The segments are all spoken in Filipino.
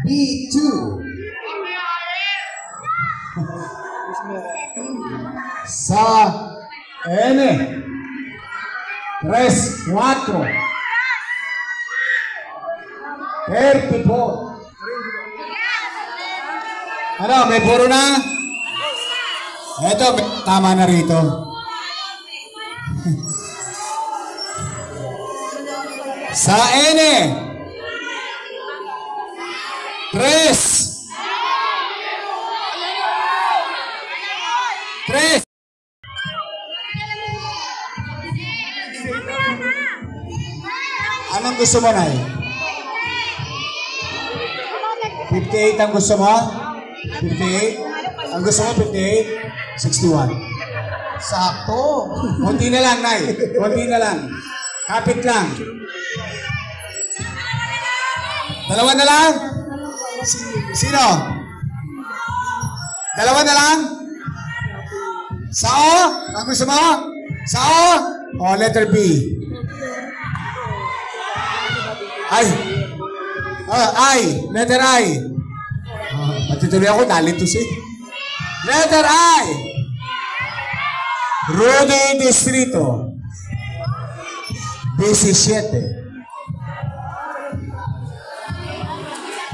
B2. Sa N. 3, 4. 34. Ano, may puro na? Eto, tama na rito. Sa N. 3. 3. Anong gusto mo, Nay? 58 ang gusto mo? 58? Ang gusto mo, 58? 61. Sakto. Kunti na lang, Nay. Kunti na lang. Kapit lang. Dalawa na lang? Sino? Dalawa na lang? Sao? Ang gusto mo? Sao? O, letter B. Ay. I. Letter I. Matituloy ako, nalito si. Letter I. Rudy Distrito. 17.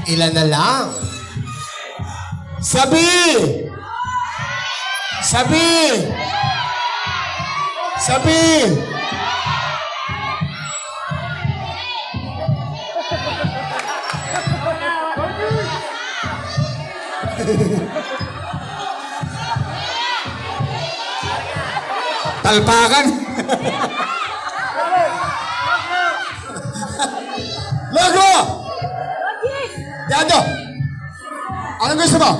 Ilan na lang? Sabi! Sabi! Sabi! Talpakan! Logo! Dado! Anong gusto mo?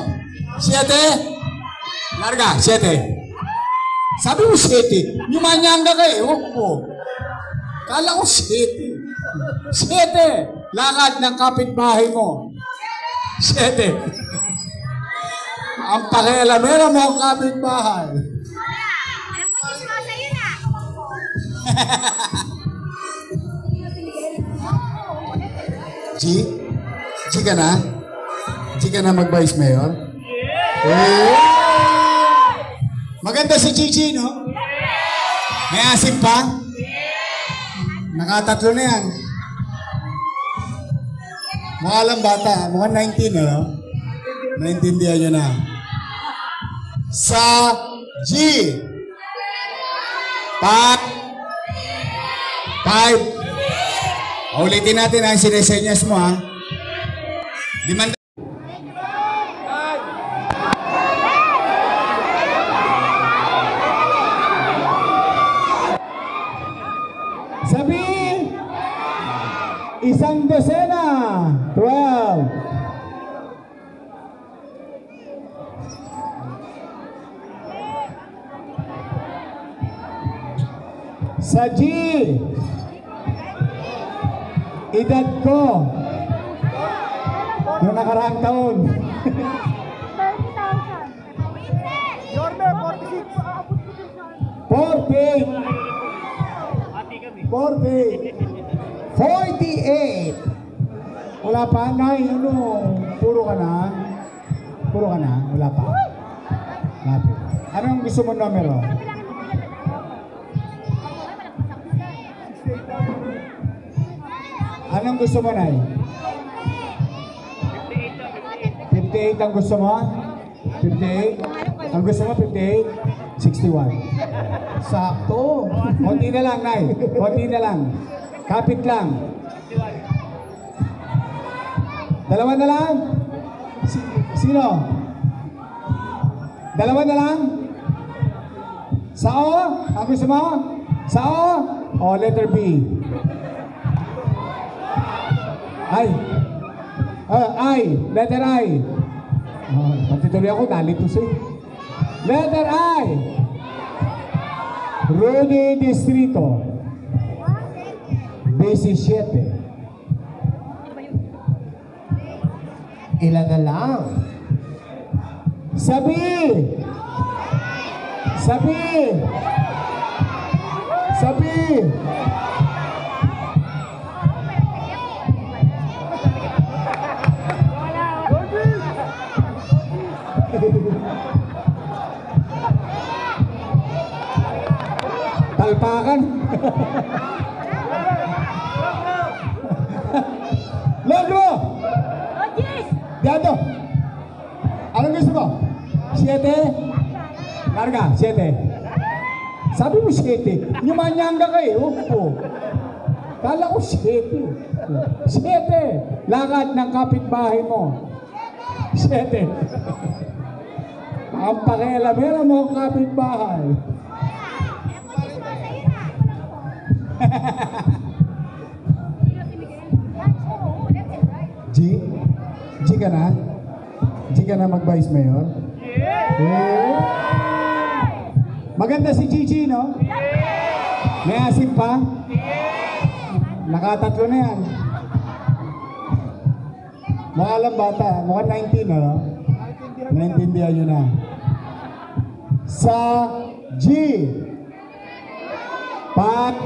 7? Larga, 7. Sabi mo 7. Yumanyanga ka eh. Opo. Kala ko 7. 7. Lakad ng kapitbahay mo. 7. Ang pakialamera mo ang kapitbahay. G? G ka na? G ka na mag-vice mayor? Yeah. Maganda si Gigi, no? May asim pa? Nakatatlo na yan. Mukha lang bata. Mukha 19, no? Naintindihan nyo na. Sa G. 5. Ulitin natin ang sinesenyas mo, ha? 5. Sabi, 1 dosena. 12. Sa G, edad ko, noong nakaraang taon. 30,000. Yorme, 46. 48. 48. Wala pa, Nay, ano? Puro ka na? Puro ka na? Wala pa? Lapit. Anong gusto mo numero? Anong gusto mo, Nay? 58 ang gusto mo? 58? Ang gusto mo, 58? 61. Sakto. Konti na lang, Nay. Konti na lang. Kapit lang. Dalawa na lang? Sino? Dalawa na lang? Sao? Ang gusto mo? Sao? O, letter B. I. I. Letter I. Pagtituloy ako, nalito siya. Letter I. Rudy Distrito. 17. Ilan na lang? Sabi! Sabi! Sabi! Talpakan. Logro! Diado! Anong gusto mo? 7? Larga, 7. Sabi mo 7. Nyumanyanga ka eh. Opo. Kala ko 7. 7. Lakad ng kapitbahay mo. 7. Ang pakialamera mo ang kapitbahay. G? G ka na? G ka na mag-vice mayor? Yeah! Maganda si Gigi, no? May asim pa? Nakatatlo na yan. Mukha lang bata. Mukha 19, no? Naintindihan nyo na. Sa G. 5.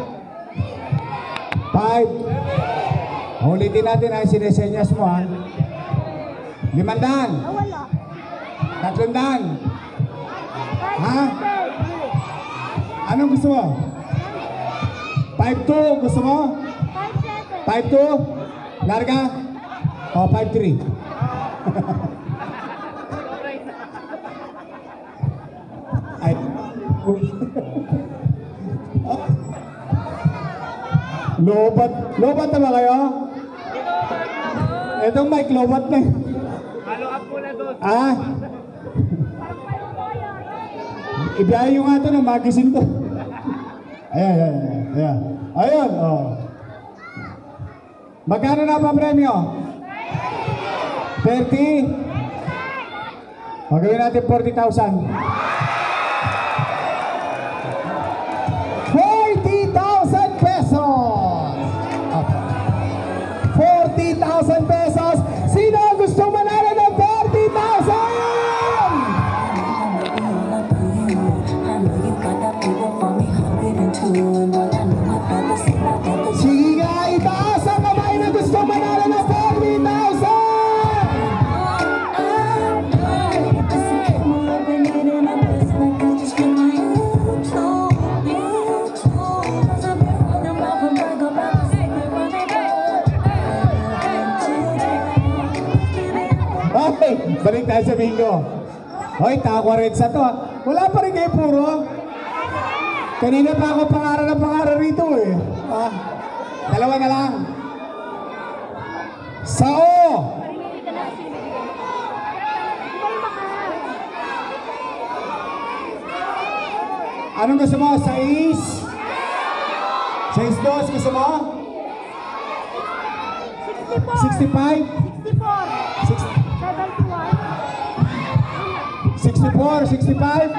Ulitin natin ang sinesenyas mo, ha? 500. 300. Ha? Anong gusto mo? 5-2 gusto mo? 5-2? Larga? O, 5-3. Ay. Lobat. Lobat na ba kayo? Itong mic, lobat na. Follow up po na doon. Ah? Ibiyahe yung nga ito ng magisin to. Ayan, ayan, ayan. Ayun, oh. Magkano na pa premyo? 30? Magawin natin 40,000. 40,000 pesos! 40,000 pesos! Sino ang gustong manalo ng 40,000? Sige nga, itaas ang kamay na gusto manalo ng 40,000! Okay, balik tayo sa bingo. Hoy, takwa rin sa to. Wala pa rin kayo puro. Kanina pa ako pangaral rito eh. Ah, dalawa na lang. Sa O. Anong gusto mo? 6? 6-2 gusto mo? 65? 64, 65,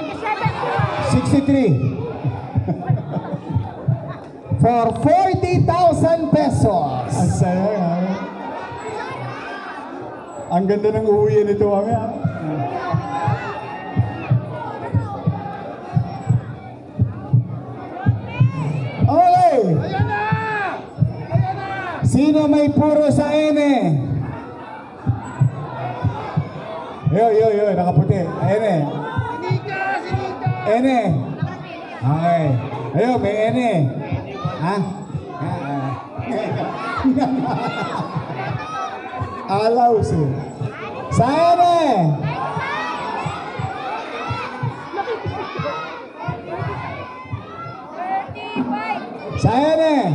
63. For 40,000 pesos. Ang saya nga. Ang ganda ng uwi nito mamaya. Okay. Sino may puro sa N? Yo, nakaputi. N. N. Okay. Ayun, may N. Ha? Alaw siya. Sa N. Sa N.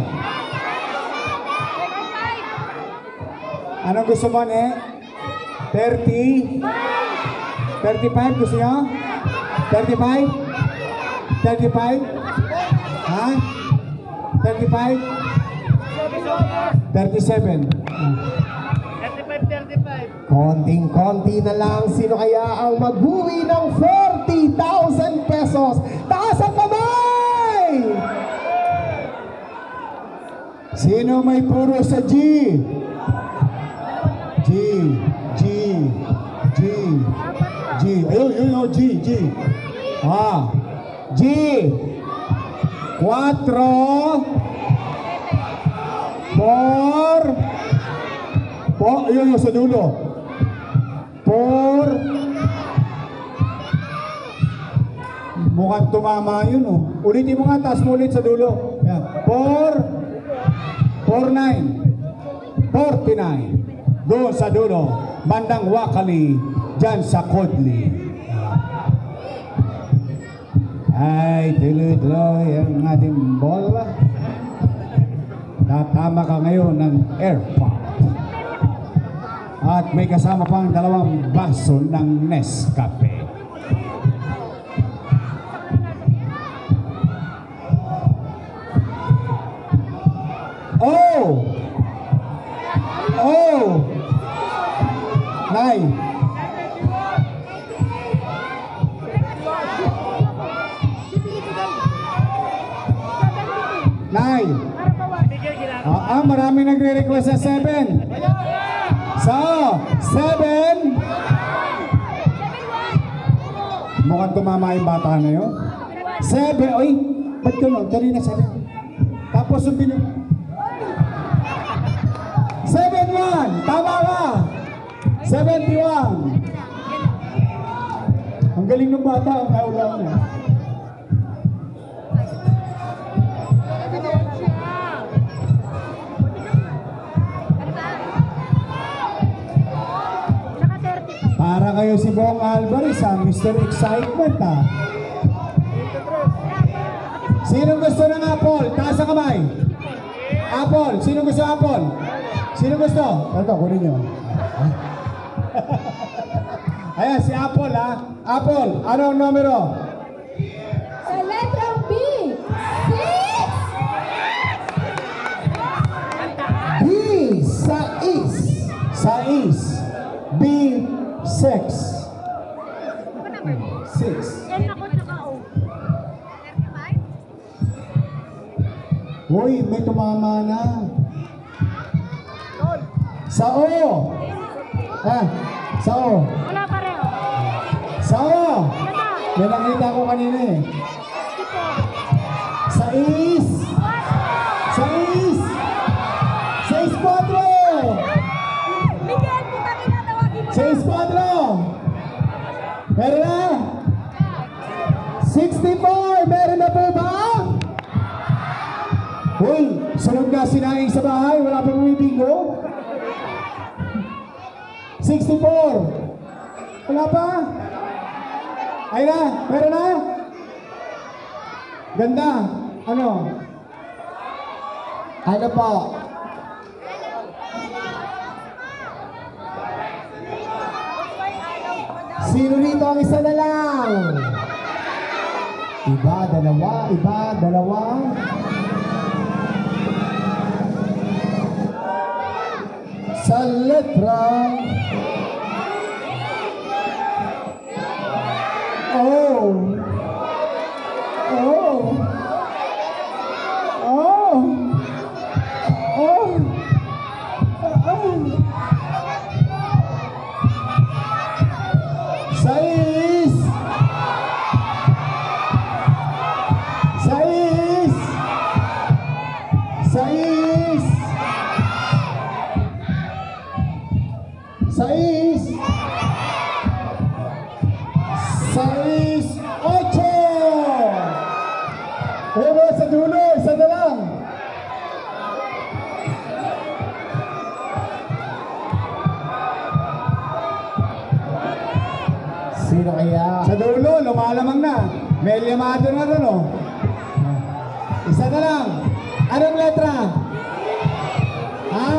Anong gusto mo, ne? 30? 35 gusto nyo? 35? 35? Ha? 35? 37? 35. Konting-konti na lang. Sino kaya ang mag-uwi ng 40,000 pesos? Taas ang kamay! Sino may puro sa G? G. Ayun, G. Ah. G. 4. 4. Ayun, sa dulo. 4. Mukhang tumama yun, oh. Ulitin mo nga, taas mo ulit sa dulo. Yan. 49. Doon sa dulo, bandang Wakali, dyan sa Kodli. Ay, tuloy-tuloy ang ating bola. Tatama ka ngayon ng airpot. At may kasama pang 2 baso ng Nescafe. Oh! Oh! Nay! Nay! Marami nagre-request sa 7. So, 7. Mukhang tumama yung bata na yun. 7. Oy, ba't gano'n? Kanina 7. Tapos yung 7-1. Tama ka. 71. Ang galing ng bata. Ang kaulaw na. Para kayo si Bong Alvarez, ha? Mr. Excitement, ha? Sino gusto ng apple? Taas ang kamay. Apple. Sino gusto apple? Sino gusto? Ito, kunin nyo. Ayan, si Apple, ha? Apple, anong numero? Sa letrang B, 6. B, sais. Sais. B, 6. 6. Uy, may tumama na. Sa O. Sa O. Wala pareho. Sa O. Yan nakita ko kanina eh. Sais. Sais. 6-4. Miguel, kita tinatawagin mo. 6-4. Meron na. 64. Meron na po ba? Uy, sunod na sinaing sa bahay. Wala pa bumibingo. 64. Wala pa? Ay na, meron na? Ganda. Ano? Ano po? Sino rito ang isa na lang? Iba, dalawa. Sa letra O. Sais. Ocho. Pero sa dulo, isa na lang. Sino kaya? Sa dulo, lumalamang na. May llamado na rin, oh. Isa na lang. Anong letra? Ha?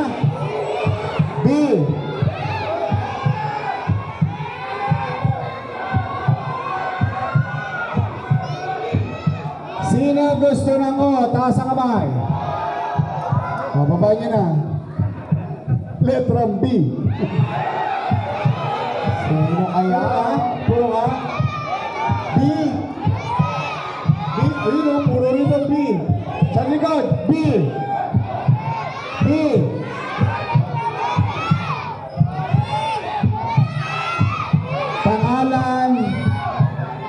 B. Sino gusto ng O? Taas ang kamay. O, baba niyo na. Letrang B. Sino kaya? Puro ka? B. B. Ayun o, puro rito B. Sa likod, B. B. Pangalan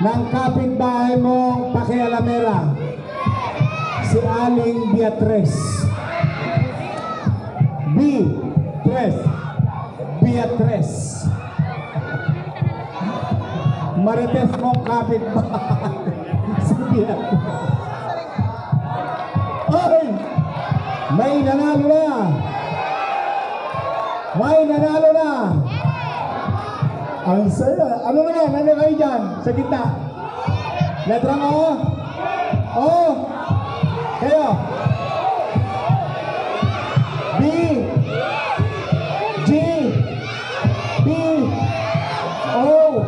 ng kapitbahay mong pakialamera. Si Aling Beatriz. Beatriz. Marites mong kapitbahay. Yan. Ay! May nanalo na! May nanalo na! Ang saya! Ano naman? Ano kayo dyan? Sa gitna? Letra mo? O? Kayo? B G B O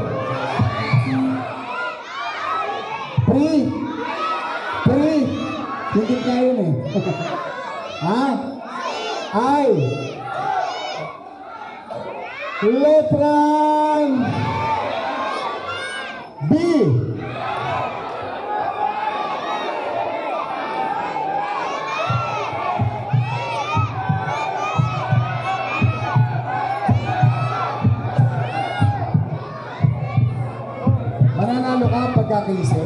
Pre yung gitna yun eh. Ha? I letrang B mananalo ka pagkakaisi?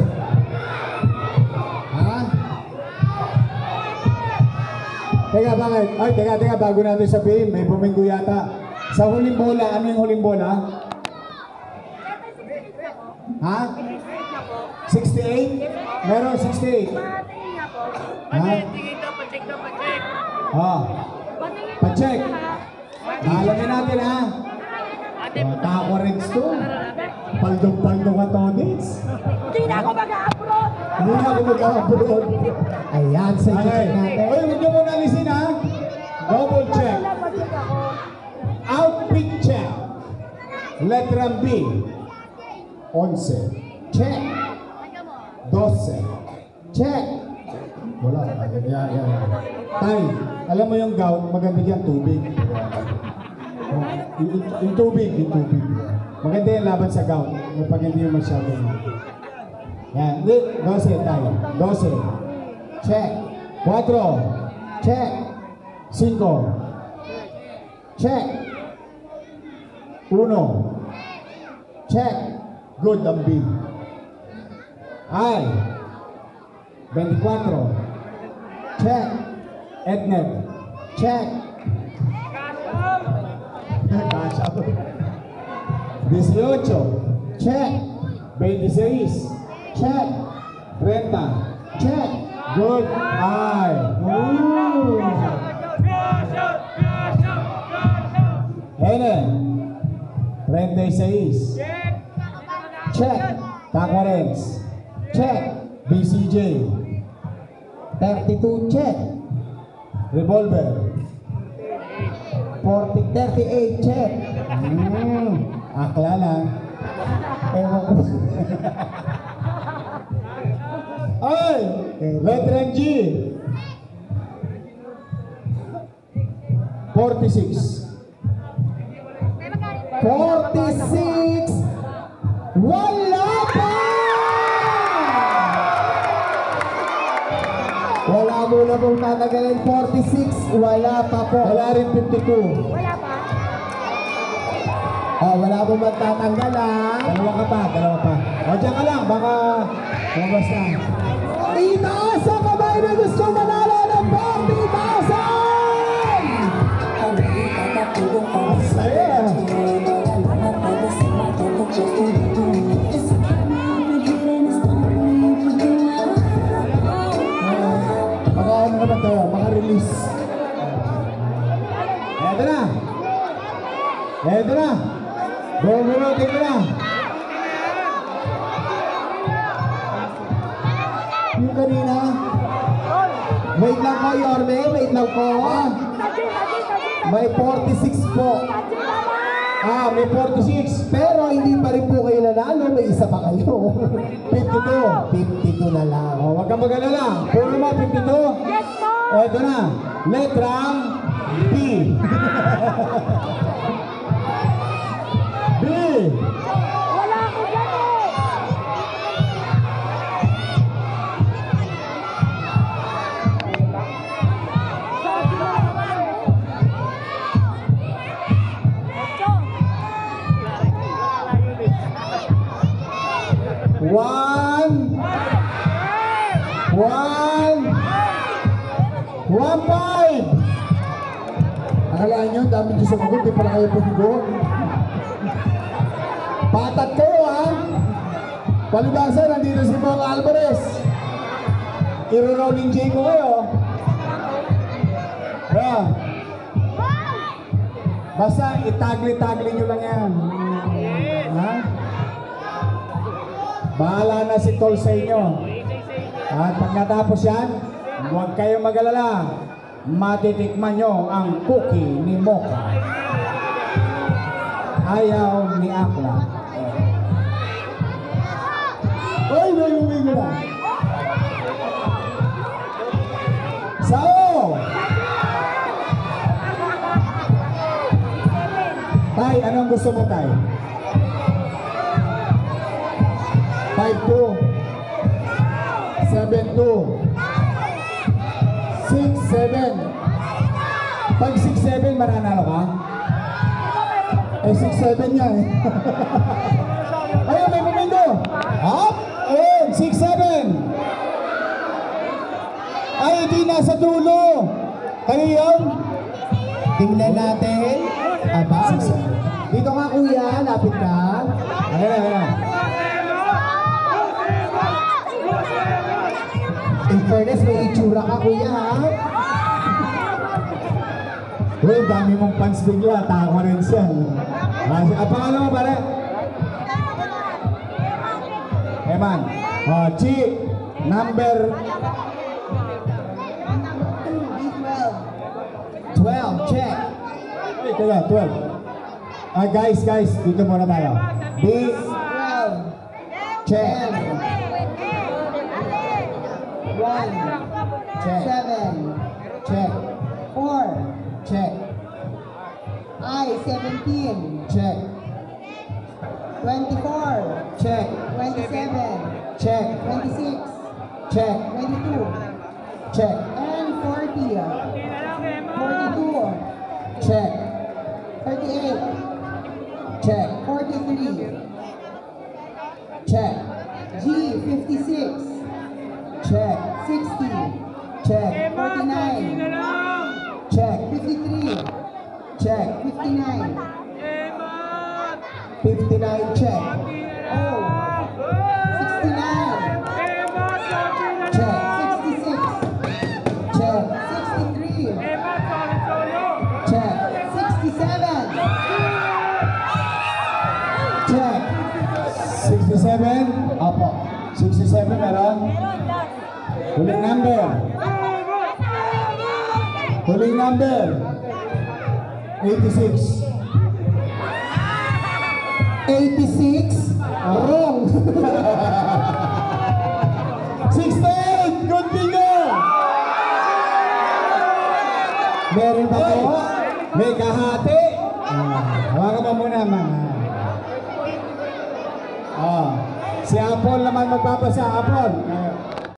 Ha? Teka, bakit? Ay, teka, bago natin sabihin, may buminggo yata. Sa huling bola, ano yung huling bola? Ha? 68? Meron 68. Ha? Ah. Pa-check. Alamin natin ha. Tako rin to. Paldong-paldong ka to, Dits. Hindi na ako mag-upload. Hindi na ako mag-upload. Ayan, sa check natin. Uy, huwag niyo muna alisin ha. Double check. Mag-check ako. Outfit check. Letra B. 11. Check. 12. Check. Wala. Yan. Tay, alam mo yung gout, maganda dyan, tubig. Oh, yung tubig. Maganda yung laban sa gout. Pag hindi yung masyado. Yan. 12 tayo. 12. Check. 4. Check. 5. Check. 1. Check. Good ang B. I. 24. Check. Ednet. Check. Cash out. 18. Check. 26. Check. 30. Check. Good eye. Ooh. Helen. 36. Check. Tacarens. Check. BCJ. 32. Check. Revolver. 38. Check. Akla lang. Ewan ko. Ay! Veteran G. 46. 46. Wala pa! Wala muna pong tatagalin. 46. Wala pa po. Wala rin 52. Wala pa. Oh, wala pong magtatanggal ha. Dalawa pa. O, dyan ka lang. Baka lumabas na. Itaas ang kamay na gusto manalo ng 40,000! Ang saya! Maka-ano naman tayo, maka-release. Eto na. Bubunutin ko na. Yung kanina. Wait lang po, Yorme. Wait lang po. May 46 po. May 46. Pero hindi pa rin po kayo nanalo. May isa pa kayo. 52. 52 na lang. Huwag kang mag-alala. Puro mo, 52. Yes po. Eto na. Letrang B. B. Wala ako dyan eh. One. 1-5. Akalaan nyo, dami nyo sumagot, di pala kayo pumigo. Patat kayo ha. Palibasa, nandito si Bong Alvarez. iro-rolling J ko kayo. Yeah. Basta itagli-tagli nyo lang yan. Ha? Bahala na si Tol sa inyo. At pag natapos yan, huwag kayong mag-alala. Matitikman nyo ang cookie ni Mocha. Ayaw ni Akla. Uy, may umingin na. Sao! Tay, anong gusto mo, Tay? 5-2 7-2 6-7 Pag 6-7, mananalo ka? Eh, 6-7 niya eh. Ayun, may pumindo. Up! Ayun, 6-7. Ay, di nasa dulo. Kayo yun? Tingnan natin. Aba. Dito ka, kuya. Lapit ka. Ayan, ayan. In fairness, may itsura ka, kuya, ha? Uy, dami mong fans bigla. Tako rin siya. Pangalan mo, pare? Eman. G. Number 12. Check. Uy, teka, 12. Guys, dito muna tayo. B. 12. Check. 1. Check. 7. Check. 4. Check. I. 17. Check. 24. Check. 27. Check. 26. Check. 22. Check. And 40. 42. Check. 38. Check. 43. Check. G. 56. Check. 60. Check. 49. Check. 53. Check. 59. 59. Check. Oh. 69. Check. 66. Check. 63. Check. 67. Check. 67. Opo. 67 meron. Huling number. Huling number. 86. 86? Wrong. 68. Good bingo. Meron ba ko? May kahati. Hawakan mo muna, ma'am. Si Apple naman magbabasa. Apple.